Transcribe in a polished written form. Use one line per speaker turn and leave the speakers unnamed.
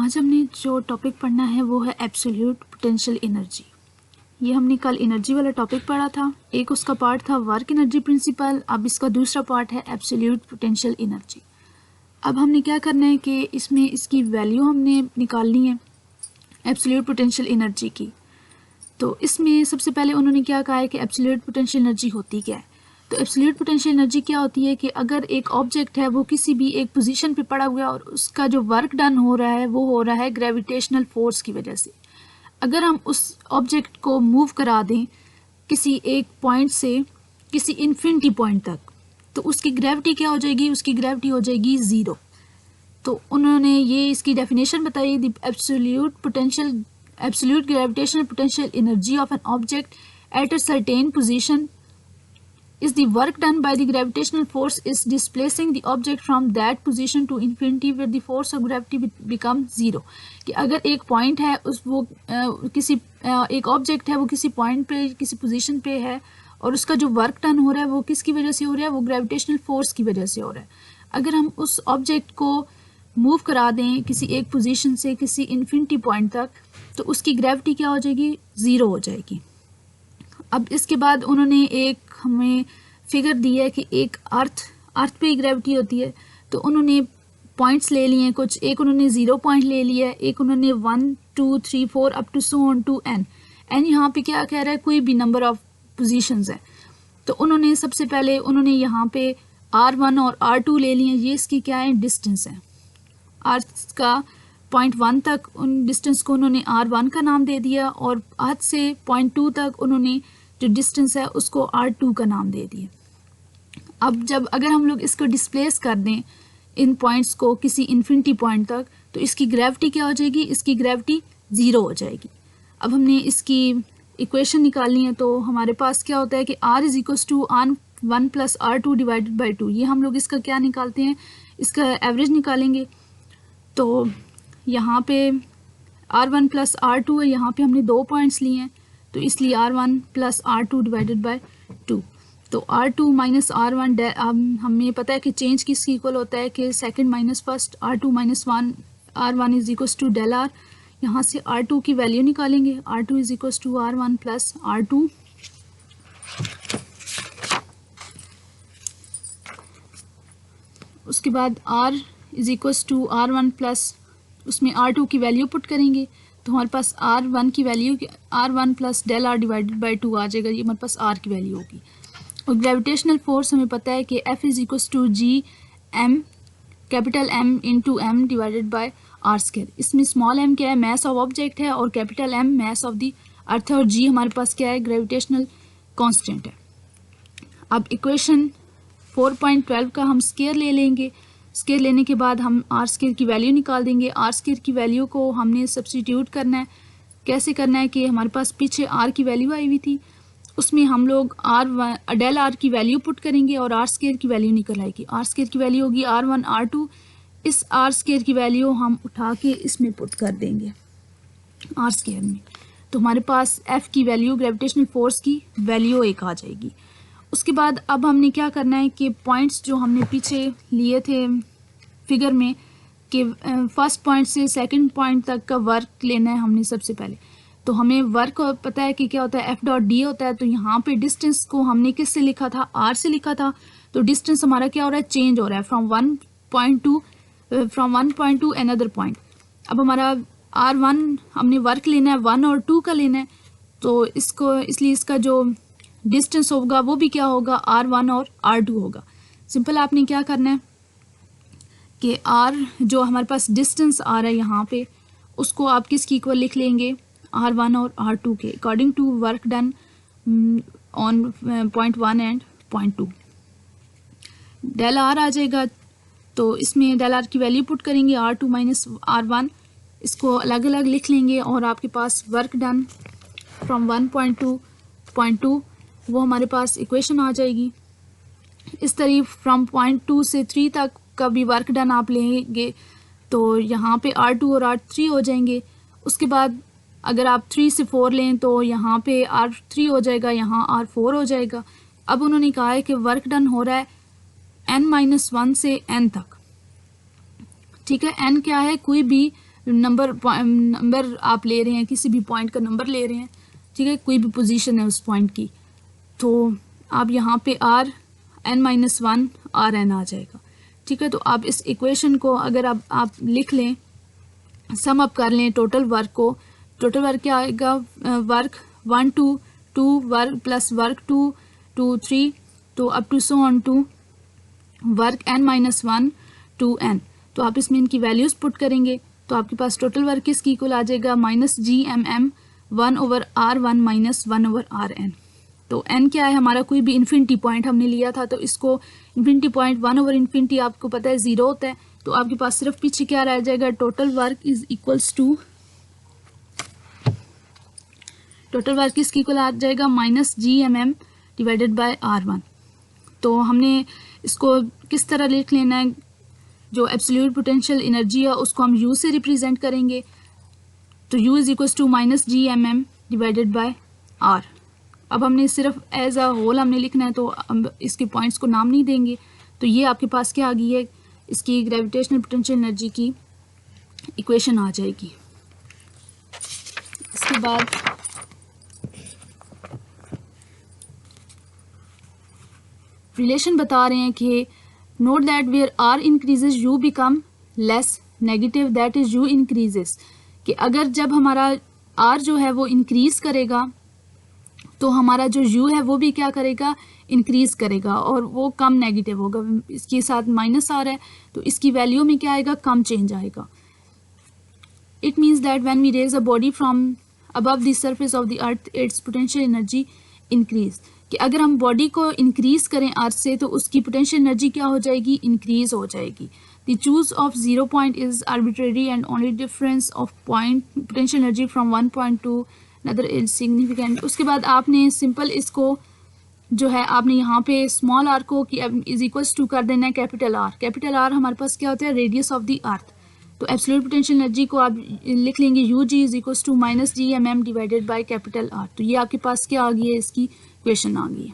आज हमने जो टॉपिक पढ़ना है वो है एब्सोल्यूट पोटेंशियल एनर्जी। ये हमने कल एनर्जी वाला टॉपिक पढ़ा था, एक उसका पार्ट था वर्क एनर्जी प्रिंसिपल, अब इसका दूसरा पार्ट है एब्सोल्यूट पोटेंशियल एनर्जी। अब हमने क्या करना है कि इसमें इसकी वैल्यू हमने निकालनी है एब्सोल्यूट पोटेंशियल एनर्जी की। तो इसमें सबसे पहले उन्होंने क्या कहा है कि एब्सोल्यूट पोटेंशियल एनर्जी होती क्या है। तो एब्सोल्यूट पोटेंशियल एनर्जी क्या होती है कि अगर एक ऑब्जेक्ट है वो किसी भी एक पोजीशन पे पड़ा हुआ है और उसका जो वर्क डन हो रहा है वो हो रहा है ग्रेविटेशनल फोर्स की वजह से। अगर हम उस ऑब्जेक्ट को मूव करा दें किसी एक पॉइंट से किसी इन्फिनिटी पॉइंट तक, तो उसकी ग्रेविटी क्या हो जाएगी, उसकी ग्रेविटी हो जाएगी ज़ीरो। तो उन्होंने ये इसकी डेफिनेशन बताई, the absolute gravitational potential energy of an object at a certain position is the work done by the gravitational force is displacing the object from that position to infinity where the force of gravity become zero। कि अगर एक point है उस वो एक object है वो किसी पॉइंट पे किसी पोजीशन पे है और उसका जो वर्क डन हो रहा है वो किसकी वजह से हो रहा है, वो ग्रेविटेशनल फोर्स की वजह से हो रहा है। अगर हम उस ऑब्जेक्ट को मूव करा दें किसी एक पोजीशन से किसी इन्फिनिटी पॉइंट तक तो उसकी ग्रेविटी क्या हो जाएगी, ज़ीरो हो जाएगी। अब इसके बाद उन्होंने एक हमें फिगर दी है कि एक अर्थ पे ही ग्रेविटी होती है। तो उन्होंने पॉइंट्स ले लिए कुछ, एक उन्होंने 0 पॉइंट ले लिया है, एक उन्होंने 1 2 3 4 up to so on to N. N यहाँ पे क्या कह रहा है, कोई भी नंबर ऑफ पोजीशंस है। तो उन्होंने सबसे पहले उन्होंने यहाँ पे R1 और R2 ले लिए। ये इसकी क्या है, डिस्टेंस है। अर्थ का पॉइंट 1 तक उन डिस्टेंस को उन्होंने R1 का नाम दे दिया और अर्थ से पॉइंट 2 तक उन्होंने जो डिस्टेंस है उसको R2 का नाम दे दिया। अब जब अगर हम लोग इसको डिस्प्लेस कर दें इन पॉइंट्स को किसी इन्फिनिटी पॉइंट तक तो इसकी ग्रेविटी क्या हो जाएगी, इसकी ग्रेविटी ज़ीरो हो जाएगी। अब हमने इसकी इक्वेशन निकालनी है तो हमारे पास क्या होता है कि R is equals to R1 plus R2 divided by 2। ये हम लोग इसका क्या निकालते हैं, इसका एवरेज निकालेंगे। तो यहाँ पे R1 प्लस R2 है, यहाँ पे हमने 2 पॉइंट्स लिए हैं तो इसलिए R1 plus R2 divided by 2। तो R2 माइनस R1 हमें पता है कि चेंज किसकी इक्वल होता है कि second minus first, R2 minus R1 is equals to del R। यहाँ से R2 की वैल्यू निकालेंगे, R2 is equals to R1 plus R2। उसके बाद R is equals to R1 plus उसमें R2 की वैल्यू पुट करेंगे तो हमारे पास R1 की value R1 plus del R divided by 2 आ जाएगा। ये हमारे पास R की वैल्यू होगी। और ग्रेविटेशनल फोर्स हमें पता है कि F is equals to G M capital M into M divided by R square. इसमें स्मॉल m क्या है, मास ऑफ ऑब्जेक्ट है, और capital M mass of the earth है, और G हमारे पास क्या है, ग्रेविटेशनल कॉन्स्टेंट है। अब इक्वेशन 4.12 का हम स्क्वायर ले लेंगे। स्क्वायर लेने के बाद हम आर स्क्वायर की वैल्यू निकाल देंगे। आर स्क्वायर की वैल्यू को हमने सब्स्टिट्यूट करना है। कैसे करना है कि हमारे पास पीछे आर की वैल्यू आई हुई थी, उसमें हम लोग डेल आर की वैल्यू पुट करेंगे और आर स्क्वायर की वैल्यू निकल आएगी। आर स्क्वायर की वैल्यू होगी R1 R2। इस आर स्क्वायर की वैल्यू हम उठा के इसमें पुट कर देंगे आर स्क्वायर में, तो हमारे पास एफ की वैल्यू ग्रेविटेशनल फोर्स की वैल्यू एक आ जाएगी। उसके बाद अब हमने क्या करना है कि पॉइंट्स जो हमने पीछे लिए थे फिगर में कि फर्स्ट पॉइंट से सेकंड पॉइंट तक का वर्क लेना है हमने सबसे पहले। तो हमें वर्क पता है कि क्या होता है, F.D होता है। तो यहाँ पे डिस्टेंस को हमने किस से लिखा था, R से लिखा था। तो डिस्टेंस हमारा क्या हो रहा है, चेंज हो रहा है from one point two another point. अब हमारा R1 हमने वर्क लेना है 1 और 2 का लेना है, तो इसको इसलिए इसका जो डिस्टेंस होगा वो भी क्या होगा, R1 और R2 होगा। सिंपल आपने क्या करना है कि R जो हमारे पास डिस्टेंस आ रहा है यहाँ पे उसको आप किसकी इक्वल लिख लेंगे, R1 और R2 के according to work done on point 1 and point 2। Del R आ जाएगा तो इसमें डेल R की वैल्यू पुट करेंगे, R2 माइनस R1, इसको अलग अलग लिख लेंगे और आपके पास work done from 1 point to point 2 वो हमारे पास इक्वेशन आ जाएगी। इस तरह फ्रॉम पॉइंट 2 से 3 तक का भी वर्क डन आप लेंगे तो यहाँ पे R2 और R3 हो जाएंगे। उसके बाद अगर आप 3 से 4 लें तो यहाँ पे R3 हो जाएगा, यहाँ R4 हो जाएगा। अब उन्होंने कहा है कि वर्क डन हो रहा है n-1 से n तक। ठीक है, n क्या है, कोई भी नंबर आप ले रहे हैं, किसी भी पॉइंट का नंबर ले रहे हैं, ठीक है, कोई भी पोजीशन है उस पॉइंट की, तो आप यहाँ पे Rn-1 Rn आ जाएगा, ठीक है। तो आप इस इक्वेशन को अगर आप लिख लें, सम अप कर लें टोटल वर्क को, टोटल वर्क क्या आएगा, work 1 to 2 work plus work 2 to 3 तो up to so on to work n-1 to n। तो आप इसमें इनकी वैल्यूज़ पुट करेंगे तो आपके पास टोटल वर्क किसकी इक्वल आ जाएगा, -GMM 1/R1 - 1/Rn। तो n क्या है हमारा, कोई भी इन्फिनिटी पॉइंट हमने लिया था, तो इसको इन्फिनिटी पॉइंट 1/∞ आपको पता है 0 होता है, तो आपके पास सिर्फ पीछे क्या रह जाएगा, total work is equals to, total work किसकी इक्वल आ जाएगा, -GMM डिवाइडेड बाय R1। तो हमने इसको किस तरह लिख लेना है, जो एब्सोल्यूट पोटेंशियल एनर्जी है उसको हम U से रिप्रेजेंट करेंगे, तो U is equals to -GMM divided by R। अब हमने सिर्फ एज अ होल हमने लिखना है, तो हम इसके पॉइंट्स को नाम नहीं देंगे। तो ये आपके पास क्या आ गई है, इसकी ग्रेविटेशनल पोटेंशियल एनर्जी की इक्वेशन आ जाएगी। इसके बाद रिलेशन बता रहे हैं कि note that where R increases U become less negative, that is U increases, कि अगर जब हमारा R जो है वो इंक्रीज करेगा तो हमारा जो U है वो भी क्या करेगा, इंक्रीज करेगा, और वो कम नेगेटिव होगा। इसके साथ माइनस आ रहा है तो इसकी वैल्यू में क्या आएगा, कम चेंज आएगा। It means that when we raise a body from above the surface of the earth its potential energy increase, कि अगर हम बॉडी को इंक्रीज करें अर्थ से तो उसकी पोटेंशियल एनर्जी क्या हो जाएगी, इंक्रीज हो जाएगी। The choose of 0 point is arbitrary and only difference of point potential energy from 1 point to another is significant. उसके बाद आपने सिंपल इसको जो है आपने यहाँ पे स्मॉल आर को इज इक्वल्स टू कर देना है कैपिटल आर। कैपिटल आर हमारे पास क्या होता है, रेडियस ऑफ द अर्थ। तो एब्सोल्यूट पोटेंशियल एनर्जी को आप लिख लेंगे UG is equals to -GMM divided by capital R. तो ये आपके पास क्या आ गई है, इसकी इक्वेशन आ गई है।